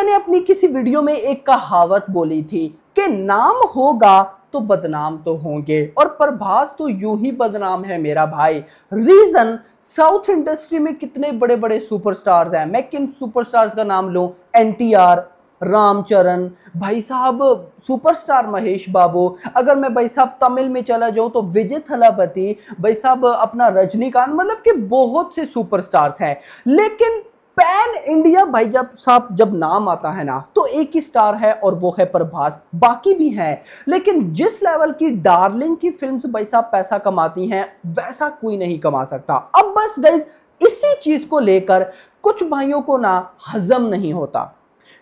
मैंने अपनी किसी वीडियो में एक कहावत बोली थी कि नाम होगा तो बदनाम तो होंगे, और प्रभास तो यूं ही बदनाम है मेरा भाई। रीजन, साउथ इंडस्ट्री में कितने बड़े बड़े सुपरस्टार्स हैं। मैं किन सुपरस्टार्स का नाम लूं? एनटीआर, रामचरण भाई साहब, सुपरस्टार महेश बाबू। अगर मैं भाई साहब तमिल में चला जाऊं तो विजय थलापति भाई साहब, अपना रजनीकांत, मतलब कि बहुत से सुपरस्टार्स हैं। लेकिन पैन इंडिया भाई जब नाम आता है ना, तो एक ही स्टार है और वो है प्रभास। बाकी भी हैं, लेकिन जिस लेवल की डार्लिंग की फिल्म्स भाई साहब पैसा कमाती हैं, वैसा कोई नहीं कमा सकता। अब बस गाइस, इसी चीज को लेकर कुछ भाइयों को ना हजम नहीं होता।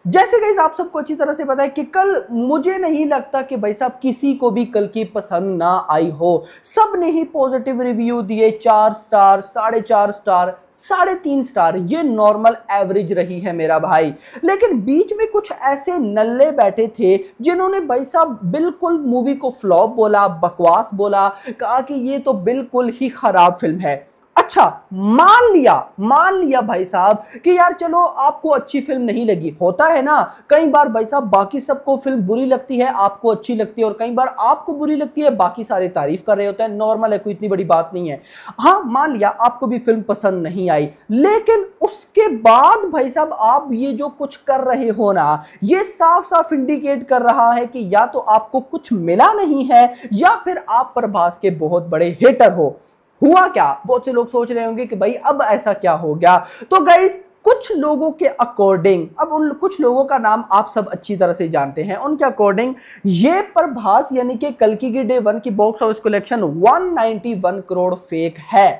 जैसे गाइस आप सबको अच्छी तरह से पता है कि कल, मुझे नहीं लगता कि भाई साहब किसी को भी कल की पसंद ना आई हो। सब ने ही पॉजिटिव रिव्यू दिए, 4 स्टार, 4.5 स्टार, 3.5 स्टार, ये नॉर्मल एवरेज रही है मेरा भाई। लेकिन बीच में कुछ ऐसे नल्ले बैठे थे जिन्होंने भाई साहब बिल्कुल मूवी को फ्लॉप बोला, बकवास बोला, कहा कि ये तो बिल्कुल ही खराब फिल्म है। अच्छा, मान लिया भाई साहब कि यार चलो आपको अच्छी फिल्म नहीं लगी। होता है ना कई बार भाई साहब, बाकी सबको फिल्म बुरी लगती है, आपको अच्छी लगती है, और कई बार आपको बुरी लगती है, बाकी सारे तारीफ कर रहे होते हैं। नॉर्मल है, कोई इतनी बड़ी बात नहीं है। हाँ, मान लिया आपको भी फिल्म पसंद नहीं आई, लेकिन उसके बाद भाई साहब आप ये जो कुछ कर रहे हो ना, ये साफ साफ इंडिकेट कर रहा है कि या तो आपको कुछ मिला नहीं है, या फिर आप प्रभास के बहुत बड़े हेटर हो। हुआ क्या? बहुत से लोग सोच रहे होंगे कि भाई अब ऐसा क्या हो गया। तो गाइस, कुछ लोगों के अकॉर्डिंग, अब उन कुछ लोगों का नाम आप सब अच्छी तरह से जानते हैं, उनके अकॉर्डिंग ये प्रभास यानी कि कल्कि की डे 1 की box office collection 191 crore fake है।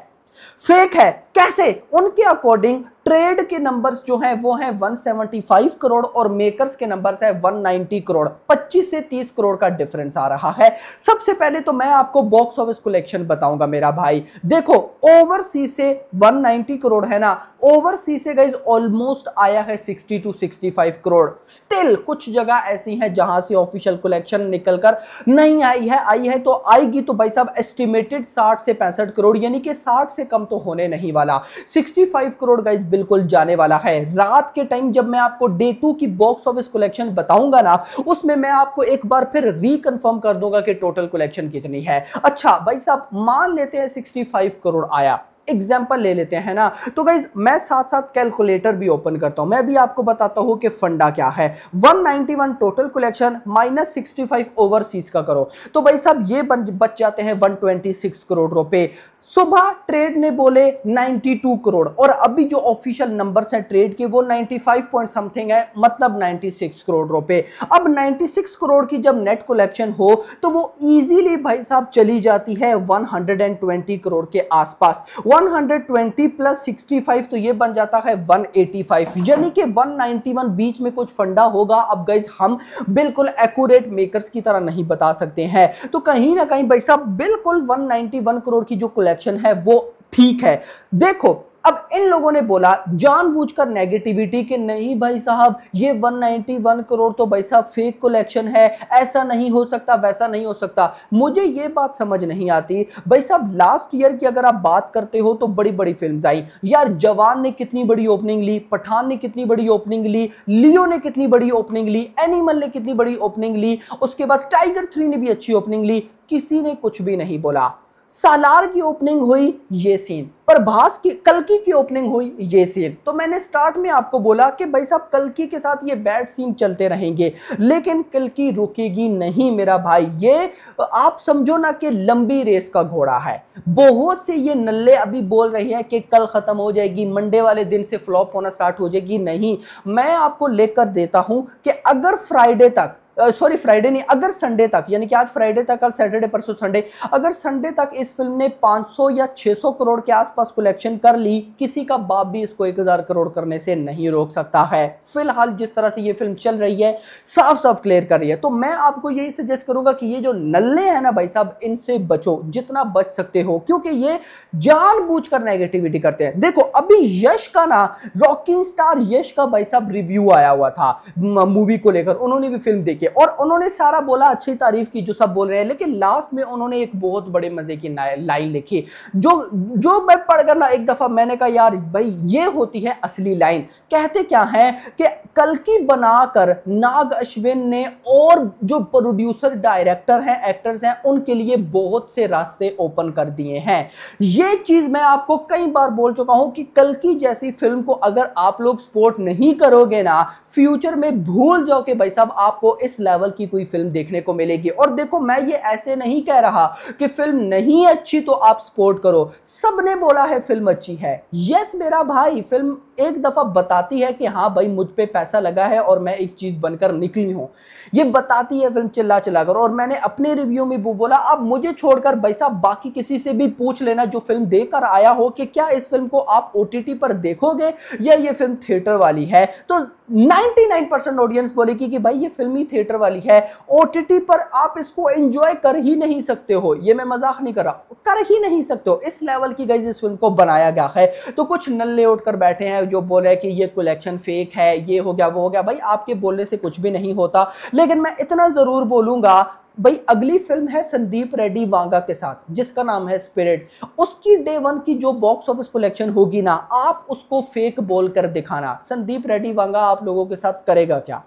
फेक है कैसे? उनके अकॉर्डिंग ट्रेड के नंबर्स जो हैं वो हैं 175 करोड़ और मेकर्स के नंबर्स है 190 करोड़। 25 से 30 करोड़ का डिफरेंस आ रहा है। सबसे पहले तो मैं आपको बॉक्स ऑफिस कलेक्शन बताऊंगा मेरा भाई। देखो, ओवरसीज से 190 करोड़ है ना, ओवरसीज से गाइस ऑलमोस्ट आया है 60 to 65 करोड़। स्टिल कुछ जगह ऐसी हैं जहां से ऑफिशियल कलेक्शन निकलकर नहीं आई है तो आएगी तो भाई साहब एस्टिमेटेड 60 से 65 करोड़, यानी कि 60 से कम तो होने नहीं वाला। 65 करोड़ गाइस बिल्कुल जाने वाला है। रात के टाइम जब मैं आपको डे 2 की बॉक्स ऑफिस कलेक्शन बताऊंगा ना, उसमें मैं आपको एक बार फिर रीकंफर्म कर दूंगा कि टोटल कलेक्शन कितनी है। अच्छा भाई साहब, मान लेते हैं 65 करोड़ आया, एग्जाम्पल ले लेते हैं ना। तो गाइज मैं साथ साथ कैलकुलेटर भी ओपन करता हूं, मैं भी आपको बताता हूं कि फंडा क्या है। 191 टोटल कलेक्शन माइनस 65 ओवरसीज का करो तो भाई साहब ये बच जाते हैं 126 करोड़ रुपए। सुबह ट्रेड ने बोले 92 करोड़, और अभी जो ऑफिशियल नंबर्स हैं ट्रेड के वो 95 पॉइंट समथिंग है, मतलब 96 करोड़ रुपए। अब 96 करोड़ की जब नेट कलेक्शन हो तो वो इजीली भाई साहब चली जाती है 120 करोड़ के आसपास। 120 प्लस 65 तो ये बन जाता है 185, यानी कि 191 बीच में कुछ फंडा होगा। अब गाइस हम बिल्कुल एक्यूरेट मेकर्स की तरह नहीं बता सकते हैं, तो कहीं ना कहीं भाई साहब बिल्कुल 191 करोड़ की जो कलेक्शन है वो ठीक है। देखो, अब इन लोगों ने बोला जानबूझकर नेगेटिविटी कि नहीं भाई साहब ये 191 करोड़ तो भाई साहब फेक कलेक्शन है, ऐसा नहीं हो सकता, वैसा नहीं हो सकता। मुझे ये बात समझ नहीं आती भाई साहब। लास्ट ईयर की अगर आप बात करते हो तो बड़ी बड़ी फिल्म्स आई यार। जवान ने कितनी बड़ी ओपनिंग ली, पठान ने कितनी बड़ी ओपनिंग ली, लियो ने कितनी बड़ी ओपनिंग ली, एनिमल ने कितनी बड़ी ओपनिंग ली, उसके बाद टाइगर 3 ने भी अच्छी ओपनिंग ली, किसी ने कुछ भी नहीं बोला। सालार की ओपनिंग हुई ये सीन, प्रभास की कल्कि की ओपनिंग हुई ये सीन। तो मैंने स्टार्ट में आपको बोला कि भाई साहब कल्कि के साथ ये बैड सीन चलते रहेंगे, लेकिन कल्कि रुकेगी नहीं मेरा भाई। ये आप समझो ना कि लंबी रेस का घोड़ा है। बहुत से ये नल्ले अभी बोल रहे हैं कि कल खत्म हो जाएगी, मंडे वाले दिन से फ्लॉप होना स्टार्ट हो जाएगी। नहीं, मैं आपको लेकर देता हूं कि अगर फ्राइडे तक, फ्राइडे नहीं, अगर संडे तक, यानी कि आज फ्राइडे तक, कल सैटरडे, परसों संडे, अगर संडे तक इस फिल्म ने 500 या 600 करोड़ के आसपास कलेक्शन कर ली, किसी का बाप भी इसको 1000 करोड़ करने से नहीं रोक सकता है। फिलहाल जिस तरह से ये फिल्म चल रही है, साफ साफ क्लियर कर रही है। तो मैं आपको यही सजेस्ट करूंगा कि ये जो नल्ले हैं ना भाई साहब, इनसे बचो जितना बच सकते हो, क्योंकि ये जानबूझकर नेगेटिविटी करते हैं। देखो, अभी यश का ना, रॉकिंग स्टार यश का भाई साहब रिव्यू आया हुआ था मूवी को लेकर, उन्होंने भी फिल्म देखी और उन्होंने सारा बोला, अच्छी तारीफ की जो सब बोल रहे हैं, लेकिन लास्ट में उन्होंने एक बहुत बड़े मजे की लाइन लिखी जो मैं पढ़कर ना एक दफा मैंने कहा यार भाई ये होती है असली लाइन। कहते क्या है कि कल्कि बनाकर नाग अश्विन ने और जो प्रोड्यूसर डायरेक्टर हैं एक्टर्स हैं उनके लिए बहुत से रास्ते ओपन कर दिए हैं। ये चीज मैं आपको कई बार बोल चुका हूं कि कल्कि जैसी फिल्म को अगर आप लोग सपोर्ट नहीं करोगे ना, फ्यूचर में भूल जाओ कि भाई साहब आपको इस लेवल की कोई फिल्म देखने को मिलेगी। और देखो मैं ये ऐसे नहीं कह रहा कि फिल्म नहीं अच्छी तो आप सपोर्ट करो, सबने बोला है फिल्म अच्छी है। यस मेरा भाई, फिल्म एक दफा बताती है कि हाँ भाई मुझ पे पैसा लगा है और मैं एक चीज बनकर निकली हूं, ये बताती है फिल्म चिल्ला चिल्ला कर। और मैंने अपने रिव्यू में वो बोला, आप मुझे छोड़कर भाई साहब बाकी किसी से भी पूछ लेना जो फिल्म देखकर आया हो कि क्या इस फिल्म को आप ओटीटी पर देखोगे या ये फिल्म थिएटर वाली है, तो 99% ऑडियंस बोलेगी कि भाई ये फिल्म ही थिएटर वाली है, ओटीटी पर आप इसको एंजॉय कर ही नहीं सकते हो। ये मैं मजाक नहीं कर रहा, कर ही नहीं सकते हो, इस लेवल की गाइस इस फिल्म को बनाया गया है। तो कुछ नल्ले उठकर बैठे हैं जो बोल रहे हैं कि ये कलेक्शन फेक है, ये हो गया वो हो गया। भाई आपके बोलने से कुछ भी नहीं होता, लेकिन मैं इतना जरूर बोलूंगा भाई अगली फिल्म है संदीप रेड्डी वांगा के साथ जिसका नाम है स्पिरिट। उसकी डे 1 की जो बॉक्स ऑफिस कलेक्शन होगी ना, आप उसको फेक बोलकर दिखाना। संदीप रेड्डी वांगा आप लोगों के साथ करेगा क्या?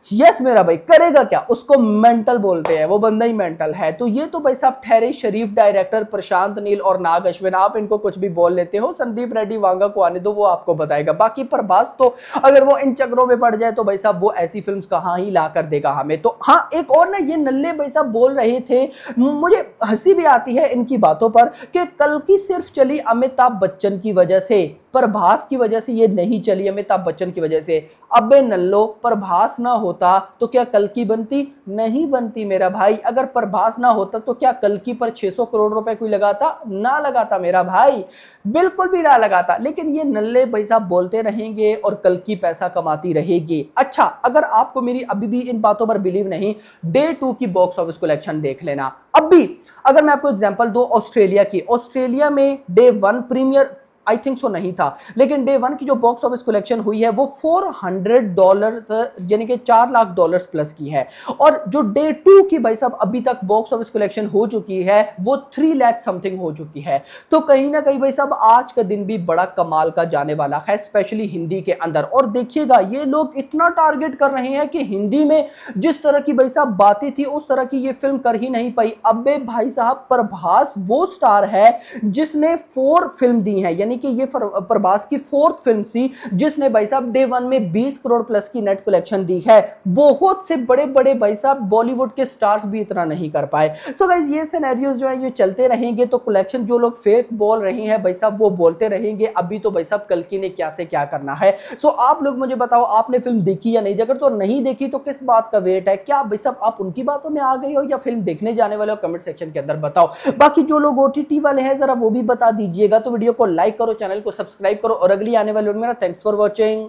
यस मेरा भाई करेगा क्या? उसको मेंटल बोलते हैं, वो बंदा ही मेंटल है। तो ये तो भाई साहब ठहरे शरीफ डायरेक्टर प्रशांत नील और नाग अश्विन, आप इनको कुछ भी बोल लेते हो, संदीप रेड्डी वांगा को आने दो, वो आपको बताएगा। बाकी प्रभास तो अगर वो इन चक्रों में पड़ जाए तो भाई साहब वो ऐसी फिल्म्स कहां ही ला कर देगा हमें। तो हाँ, एक और ना ये नल्ले भाई साहब बोल रहे थे, मुझे हंसी भी आती है इनकी बातों पर, कि कल्कि सिर्फ चली अमिताभ बच्चन की वजह से, प्रभास की वजह से ये नहीं चली, अमिताभ बच्चन की वजह से। अबे नल्लो, प्रभास ना होता तो क्या कल्कि बनती? नहीं बनती मेरा भाई। अगर प्रभास ना होता तो क्या कल्कि पर 600 करोड़ रुपए कोई लगाता? ना लगाता मेरा भाई, बिल्कुल भी ना लगाता। लेकिन ये नल्ले भाई साहब बोलते रहेंगे और कल्कि पैसा कमाती रहेगी। अच्छा, अगर आपको मेरी अभी भी इन बातों पर बिलीव नहीं, डे 2 की बॉक्स ऑफिस कलेक्शन देख लेना। अभी अगर मैं आपको एग्जांपल दूं ऑस्ट्रेलिया की, ऑस्ट्रेलिया में day 1 premier I think so नहीं था, लेकिन डे 1 की जो बॉक्स ऑफिस कलेक्शन हुई है वो $400 यानी कि $4 लाख प्लस की है। और जो डे 2 की भाई साहब अभी तक बॉक्स ऑफिस कलेक्शन हो चुकी है वो 3 लाख समथिंग हो चुकी है। तो कहीं ना कहीं भाई साहब आज का दिन भी बड़ा कमाल का जाने वाला है, स्पेशली हिंदी के अंदर। और देखिएगा ये लोग इतना टारगेट कर रहे हैं कि हिंदी में जिस तरह की भाई साहब बातें थी उस तरह की ये फिल्म कर ही नहीं पाई। अबे भाई साहब प्रभास वो स्टार है जिसने 4 फिल्म दी है, यानी कि ये प्रभास की 4th फिल्म थी जिसने भाई साहब डे 1 में 20 करोड़ प्लस की नेट कलेक्शन दी है। बहुत से बड़े बड़े भाई साहब बॉलीवुड के स्टार्स भी इतना नहीं कर पाए। सो गाइस ये सिनेरियोस जो है ये चलते रहेंगे। तो कलेक्शन जो लोग फेक बोल रहे हैं भाई साहब वो बोलते रहेंगे। अभी तो भाई साहब कल्कि ने क्या से क्या करना है। सो आप लोग मुझे बताओ, आपने फिल्म देखी या नहीं? अगर तो नहीं देखी तो किस बात का वेट है? क्या भाई साहब आप उनकी बातों में आ गए हो या फिल्म देखने जाने वाले हो? कमेंट सेक्शन के अंदर बताओ। बाकी जो लोग ओटीटी वाले हैं जरा वो भी बता दीजिएगा। तो वीडियो को लाइक करो, चैनल को सब्सक्राइब करो और अगली आने वाली वीडियो में थैंक्स फॉर वॉचिंग।